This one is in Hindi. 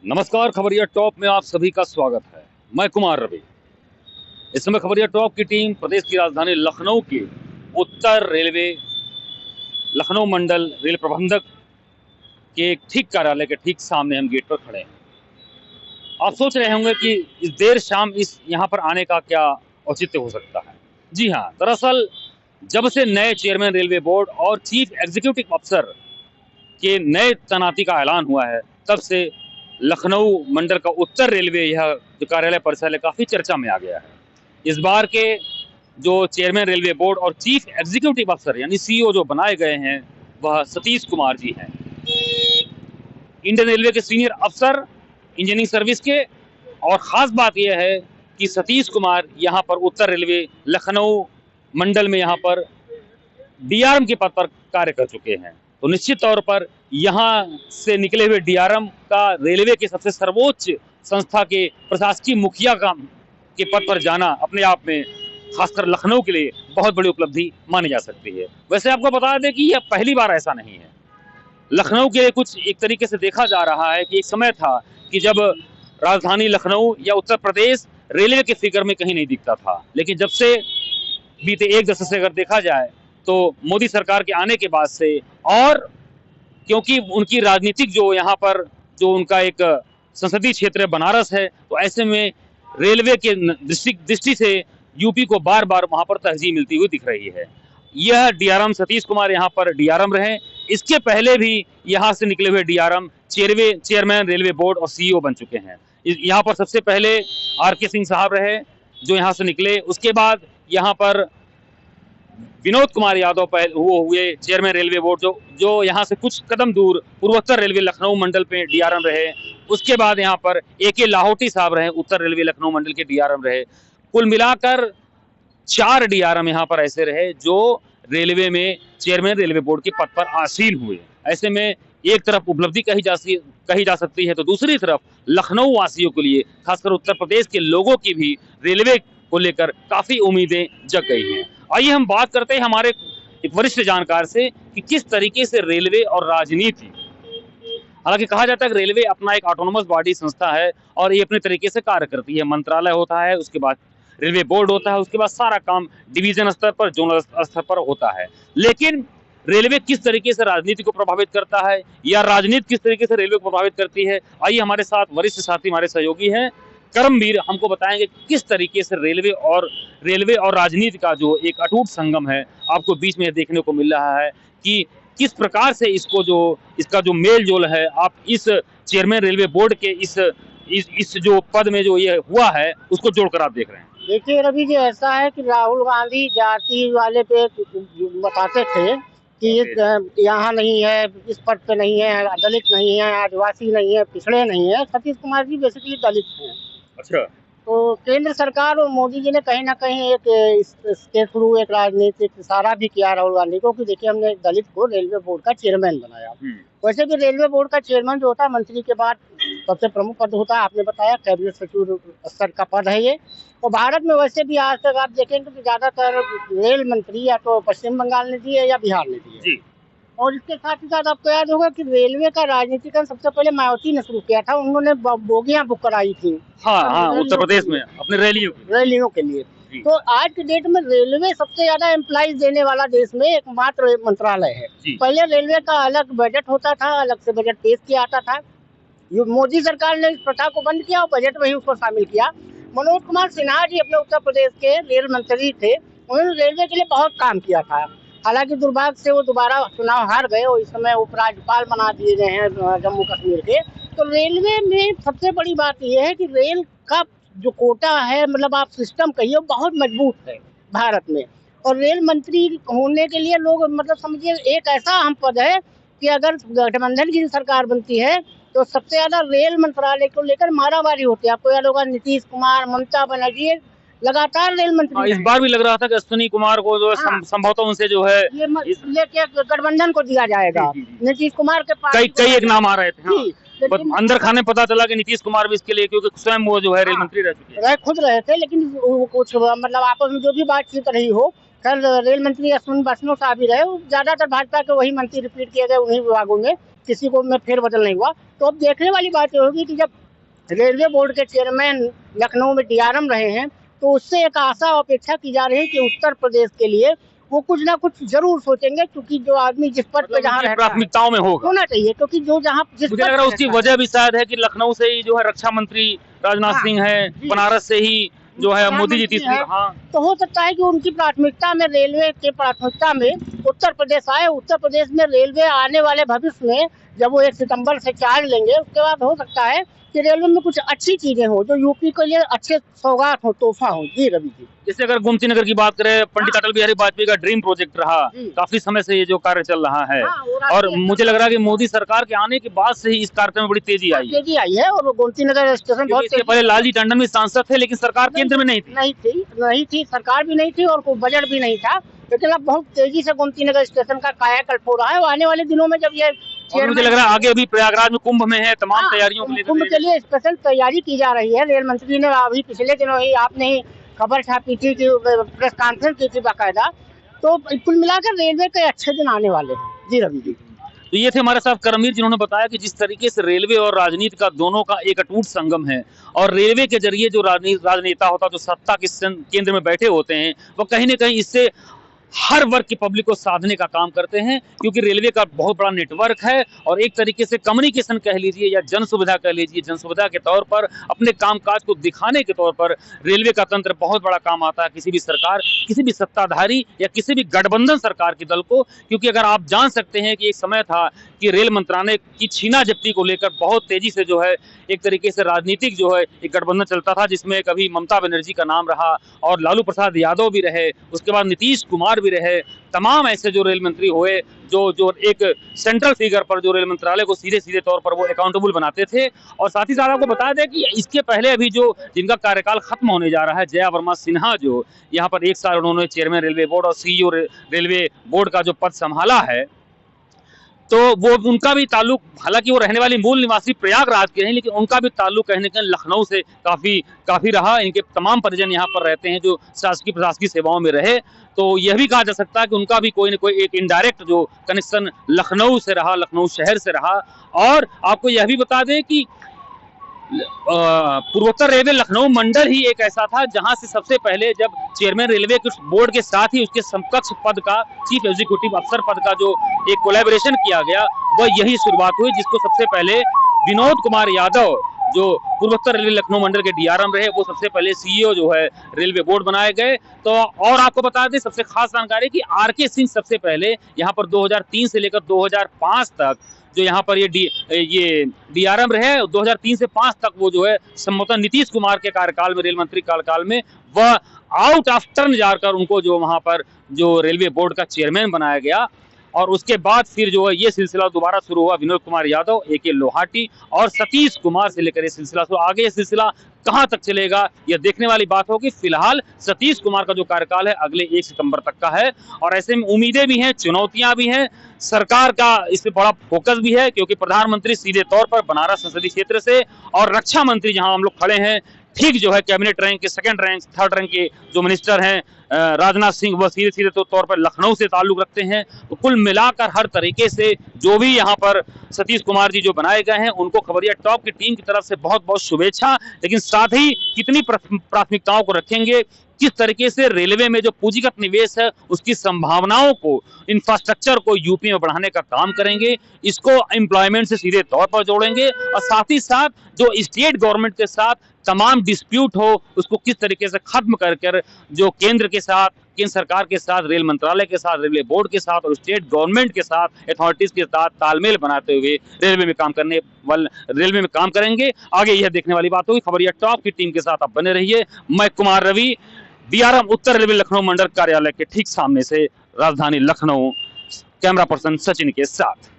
नमस्कार, खबरिया टॉप में आप सभी का स्वागत है। मैं कुमार रवि। इस समय खबरिया टॉप की टीम प्रदेश की राजधानी लखनऊ के उत्तर रेलवे लखनऊ मंडल रेल प्रबंधक के ठीक कार्यालय के ठीक सामने हम गेट पर खड़े हैं। आप सोच रहे होंगे कि इस देर शाम इस यहाँ पर आने का क्या औचित्य हो सकता है। जी हाँ, दरअसल जब से नए चेयरमैन रेलवे बोर्ड और चीफ एग्जीक्यूटिव अफसर के नए तैनाती का ऐलान हुआ है, तब से लखनऊ मंडल का उत्तर रेलवे यह जो कार्यालय परिसर है काफ़ी चर्चा में आ गया है। इस बार के जो चेयरमैन रेलवे बोर्ड और चीफ एग्जीक्यूटिव अफसर यानी सीईओ जो बनाए गए हैं वह सतीश कुमार जी हैं। इंडियन रेलवे के सीनियर अफसर इंजीनियरिंग सर्विस के, और ख़ास बात यह है कि सतीश कुमार यहाँ पर उत्तर रेलवे लखनऊ मंडल में यहाँ पर डीआरएम के पद पर कार्य कर चुके हैं। तो निश्चित तौर पर यहाँ से निकले हुए डीआरएम का रेलवे के सबसे सर्वोच्च संस्था के प्रशासकीय मुखिया के पद पर जाना अपने आप में खासकर लखनऊ के लिए बहुत बड़ी उपलब्धि मानी जा सकती है। वैसे आपको बता दें कि यह पहली बार ऐसा नहीं है। लखनऊ के लिए कुछ एक तरीके से देखा जा रहा है कि एक समय था कि जब राजधानी लखनऊ या उत्तर प्रदेश रेलवे के फिगर में कहीं नहीं दिखता था, लेकिन जब से बीते एक दशक से अगर देखा जाए तो मोदी सरकार के आने के बाद से, और क्योंकि उनकी राजनीतिक जो यहाँ पर जो उनका एक संसदीय क्षेत्र बनारस है, तो ऐसे में रेलवे के दृष्टि से यूपी को बार बार वहां पर तरजीह मिलती हुई दिख रही है। यह डीआरएम सतीश कुमार यहाँ पर डीआरएम रहे। इसके पहले भी यहाँ से निकले हुए डीआरएम चेयरमैन रेलवे बोर्ड और सीईओ बन चुके हैं। यहाँ पर सबसे पहले आर.के. सिंह साहब रहे जो यहाँ से निकले। उसके बाद यहाँ पर विनोद कुमार यादव वो हुए चेयरमैन रेलवे बोर्ड जो यहाँ से कुछ कदम दूर पूर्वोत्तर रेलवे लखनऊ मंडल पे डीआरएम रहे। उसके बाद यहाँ पर ए.के. लाहौटी साहब रहे, उत्तर रेलवे लखनऊ मंडल के डीआरएम रहे। कुल मिलाकर 4 डीआरएम यहाँ पर ऐसे रहे जो रेलवे में चेयरमैन रेलवे बोर्ड के पद पर आसीन हुए। ऐसे में एक तरफ उपलब्धि कही जा सकती है, तो दूसरी तरफ लखनऊ वासियों के लिए, खासकर उत्तर प्रदेश के लोगों की भी रेलवे को लेकर काफी उम्मीदें जग गई हैं। आइए हम बात करते हैं हमारे एक वरिष्ठ जानकार से कि किस तरीके से रेलवे और राजनीति, हालांकि कहा जाता है कि रेलवे अपना एक ऑटोनोमस बॉडी संस्था है और ये अपने तरीके से कार्य करती है। मंत्रालय होता है, उसके बाद रेलवे बोर्ड होता है, उसके बाद सारा काम डिवीजन स्तर पर, जोनल स्तर पर होता है। लेकिन रेलवे किस तरीके से राजनीति को प्रभावित करता है या राजनीति किस तरीके से रेलवे को प्रभावित करती है, आइए हमारे साथ वरिष्ठ साथी, हमारे सहयोगी हैं कर्मवीर, हमको बताएंगे किस तरीके से रेलवे और राजनीति का जो एक अटूट संगम है आपको बीच में देखने को मिल रहा है कि किस प्रकार से इसका जो मेल जोल है आप इस चेयरमैन रेलवे बोर्ड के इस जो पद में जो ये हुआ है उसको जोड़कर आप देख रहे हैं। देखिए रवि जी, ऐसा है कि राहुल गांधी जाति वाले पे बताते थे कि यहाँ नहीं है, इस पद पे नहीं है, दलित नहीं है, आदिवासी नहीं है, पिछड़े नहीं है। सतीश कुमार जी बेसिकली दलित हैं। अच्छा। तो केंद्र सरकार और मोदी जी ने कहीं ना कहीं इसके थ्रू एक राजनीतिक इशारा भी किया राहुल गांधी को कि देखिए हमने दलित को रेलवे बोर्ड का चेयरमैन बनाया। वैसे भी रेलवे बोर्ड का चेयरमैन जो होता है मंत्री के बाद सबसे प्रमुख पद होता है, आपने बताया कैबिनेट सचिव स्तर का पद है ये। और भारत में वैसे भी आज तक आप देखेंगे तो ज्यादातर रेल मंत्री या तो पश्चिम बंगाल ने दिए या बिहार ने दिए। और इसके साथ ही साथ आपको याद होगा कि रेलवे का राजनीतिकरण सबसे पहले मायावती ने शुरू किया था। उन्होंने बोगियां बुक कराई थी उत्तर प्रदेश में अपने रैलियों के लिए। तो आज की डेट में रेलवे सबसे ज्यादा एम्प्लॉइज देने वाला देश में एकमात्र मंत्रालय है। पहले रेलवे का अलग बजट होता था, अलग से बजट पेश किया आता था। मोदी सरकार ने इस प्रथा को बंद किया और बजट में ही उसको शामिल किया। मनोज कुमार सिन्हा जी अपने उत्तर प्रदेश के रेल मंत्री थे, उन्होंने रेलवे के लिए बहुत काम किया था। हालांकि दुर्भाग्य से वो दोबारा चुनाव हार गए और इस समय उपराज्यपाल बना दिए गए हैं जम्मू कश्मीर के। तो रेलवे में सबसे बड़ी बात यह है कि रेल का जो कोटा है, मतलब आप सिस्टम कहिए, बहुत मजबूत है भारत में। और रेल मंत्री होने के लिए लोग, मतलब समझिए एक ऐसा अहम पद है कि अगर गठबंधन की सरकार बनती है तो सबसे ज्यादा रेल मंत्रालय को लेकर मारामारी होती है। आपको याद होगा नीतीश कुमार, ममता बनर्जी लगातार रेल मंत्री। इस बार भी लग रहा था कि अश्विनी कुमार को जो संभवतः उनसे जो है लेके गठबंधन को दिया जाएगा। नीतीश कुमार के पास कई एक नाम आ रहे थे। अंदर खाने पता चला कि नीतीश कुमार भी इसके लिए, क्योंकि स्वयं वो जो है रेल मंत्री रह चुके हैं, खुद रहे थे। लेकिन कुछ मतलब आपस में जो भी बातचीत रही हो, कल रेल मंत्री अश्विनी वैष्णव साहब ही रहे। ज्यादातर भाजपा के वही मंत्री रिपीट किए गए उन्हीं विभागों में। किसी को में फेरबदल नहीं हुआ। तो अब देखने वाली बात ये होगी कि जब रेलवे बोर्ड के चेयरमैन लखनऊ में डीआरएम रहे हैं, तो उससे एक आशा और अपेक्षा की जा रही है कि उत्तर प्रदेश के लिए वो कुछ ना कुछ जरूर सोचेंगे, क्योंकि जो आदमी जिस पद पे जहाँ प्राथमिकताओं में होना चाहिए, क्योंकि जो जहाँ जिस मुझे लग रहा है उसकी वजह भी शायद है कि लखनऊ से ही जो है रक्षा मंत्री राजनाथ सिंह है, बनारस से ही जो है मोदी जी तीसरी। हाँ, तो हो सकता है कि उनकी प्राथमिकता में, रेलवे के प्राथमिकता में उत्तर प्रदेश आए। उत्तर प्रदेश में रेलवे आने वाले भविष्य में जब वो 1 सितंबर से चार्ज लेंगे, उसके बाद हो सकता है कि रेलवे में कुछ अच्छी चीजें हो जो यूपी के लिए अच्छे सौगात हो, तोहफा हो। जी रवि जी, जैसे अगर गोमती नगर की बात करें, पंडित अटल बिहारी वाजपेयी का ड्रीम प्रोजेक्ट रहा, काफी समय से ये जो कार्य चल रहा है, और मुझे लग रहा है कि मोदी सरकार के आने के बाद से ही इस कार्यक्रम में बड़ी तेजी आई है। और गोमती नगर स्टेशन बहुत पहले लालजी टंडन भी सांसद थे, लेकिन सरकार केंद्र में नहीं थी, सरकार भी नहीं थी और कोई बजट भी नहीं था। लेकिन अब बहुत तेजी से गोमती नगर स्टेशन का कायाकल्प हो रहा है। आने वाले दिनों में जब ये मुझे लग रहा है आगे अभी प्रयागराज में कुंभ में है, तमाम तैयारियों के लिए कुंभ के लिए स्पेशल तैयारी की जा रही है। रेल मंत्री ने अभी पिछले दिनों ही, आपने ही खबर छापी थी कि प्रेस कॉन्फ्रेंस की थी बाकायदा। तो कुल मिलाकर रेलवे के अच्छे दिन आने वाले हैं। जी रवि जी, तो ये थे हमारे साथ करमवीर, जिन्होंने बताया कि जिस तरीके से रेलवे और राजनीति का दोनों का एक अटूट संगम है, और रेलवे के जरिए जो राजनेता होता, जो सत्ता के केंद्र में बैठे होते हैं, वो कहीं ना कहीं इससे हर वर्ग की पब्लिक को साधने का काम करते हैं, क्योंकि रेलवे का बहुत बड़ा नेटवर्क है। और एक तरीके से कम्युनिकेशन कह लीजिए या जन सुविधा कह लीजिए, जन सुविधा के तौर पर, अपने कामकाज को दिखाने के तौर पर रेलवे का तंत्र बहुत बड़ा काम आता है किसी भी सरकार, किसी भी सत्ताधारी या किसी भी गठबंधन सरकार के दल को। क्योंकि अगर आप जान सकते हैं कि एक समय था कि रेल मंत्रालय की छीना जब्ती को लेकर बहुत तेजी से जो है एक तरीके से राजनीतिक जो है एक गठबंधन चलता था, जिसमें कभी ममता बनर्जी का नाम रहा और लालू प्रसाद यादव भी रहे, उसके बाद नीतीश कुमार भी रहे। तमाम ऐसे जो रेल मंत्री हुए जो एक सेंट्रल फिगर पर जो रेल मंत्रालय को सीधे सीधे तौर पर वो अकाउंटेबल बनाते थे। और साथ ही साथ आपको बता दें कि इसके पहले अभी जो जिनका कार्यकाल खत्म होने जा रहा है, जया वर्मा सिन्हा, जो यहाँ पर 1 साल उन्होंने चेयरमैन रेलवे बोर्ड और सीईओ रेलवे बोर्ड का जो पद संभाला है, तो वो उनका भी ताल्लुक, हालांकि वो रहने वाली मूल निवासी प्रयागराज के हैं, लेकिन उनका भी ताल्लुक कहीं ना कहीं लखनऊ से काफी रहा। इनके तमाम परिजन यहाँ पर रहते हैं जो शासकीय प्रशासकीय सेवाओं में रहे। तो यह भी कहा जा सकता है कि उनका भी कोई न कोई एक इनडायरेक्ट जो कनेक्शन लखनऊ से रहा, लखनऊ शहर से रहा। और आपको यह भी बता दें कि पूर्वोत्तर रेलवे लखनऊ मंडल ही एक ऐसा था जहां से सबसे पहले जब चेयरमैन रेलवे बोर्ड के साथ ही उसके समकक्ष पद का, चीफ एग्जीक्यूटिव अफसर पद का जो एक कोलैबोरेशन किया गया, वह यही शुरुआत हुई, जिसको सबसे पहले विनोद कुमार यादव, जो पूर्वोत्तर रेलवे लखनऊ मंडल के डीआरएम रहे, वो सबसे पहले सीईओ जो है रेलवे बोर्ड बनाए गए। तो और आपको बता दें सबसे खास जानकारी कि आरके सिंह सबसे पहले यहाँ पर 2003 से लेकर 2005 तक जो यहाँ पर ये डीआरएम रहे, 2003 से 5 तक वो जो है संभवतः नीतीश कुमार के कार्यकाल में, रेल मंत्री कार्यकाल में, वह आउट ऑफ टर्न जाकर उनको जो वहां पर जो रेलवे बोर्ड का चेयरमैन बनाया गया। और उसके बाद फिर जो है ये सिलसिला दोबारा शुरू हुआ, विनोद कुमार यादव, एके लोहाटी और सतीश कुमार से लेकर ये सिलसिला। तो आगे ये सिलसिला कहां तक चलेगा यह देखने वाली बात होगी। फिलहाल सतीश कुमार का जो कार्यकाल है अगले 1 सितंबर तक का है, और ऐसे में उम्मीदें भी हैं, चुनौतियां भी हैं, सरकार का इस पे बड़ा फोकस भी है, क्योंकि प्रधानमंत्री सीधे तौर पर बनारस संसदीय क्षेत्र से, और रक्षा मंत्री जहां हम लोग खड़े हैं ठीक जो है कैबिनेट रैंक के 2nd रैंक 3rd रैंक के जो मिनिस्टर हैं राजनाथ सिंह, वह सीधे सीधे तौर पर लखनऊ से ताल्लुक रखते हैं। तो कुल मिलाकर हर तरीके से जो भी यहाँ पर सतीश कुमार जी जो बनाए गए हैं, उनको खबरिया टॉप की टीम की तरफ से बहुत बहुत शुभेच्छा। लेकिन साथ ही कितनी प्राथमिकताओं को रखेंगे, किस तरीके से रेलवे में जो पूंजीगत निवेश है उसकी संभावनाओं को, इंफ्रास्ट्रक्चर को यूपी में बढ़ाने का काम करेंगे, इसको एम्प्लॉयमेंट से सीधे तौर पर जोड़ेंगे, और साथ ही साथ जो स्टेट गवर्नमेंट के साथ तमाम डिस्प्यूट हो उसको किस तरीके से खत्म कर जो केंद्र के साथ, केंद्र सरकार के साथ, रेल मंत्रालय के साथ, रेलवे बोर्ड के साथ और स्टेट गवर्नमेंट के साथ, अथॉरिटीज के साथ तालमेल बनाते हुए रेलवे में काम करेंगे। आगे यह देखने वाली बात होगी। खबरिया टॉप की टीम के साथ आप बने रहिए। मैं कुमार रवि, डीआरएम उत्तर रेलवे लखनऊ मंडल कार्यालय के ठीक सामने से, राजधानी लखनऊ, कैमरा पर्सन सचिन के साथ।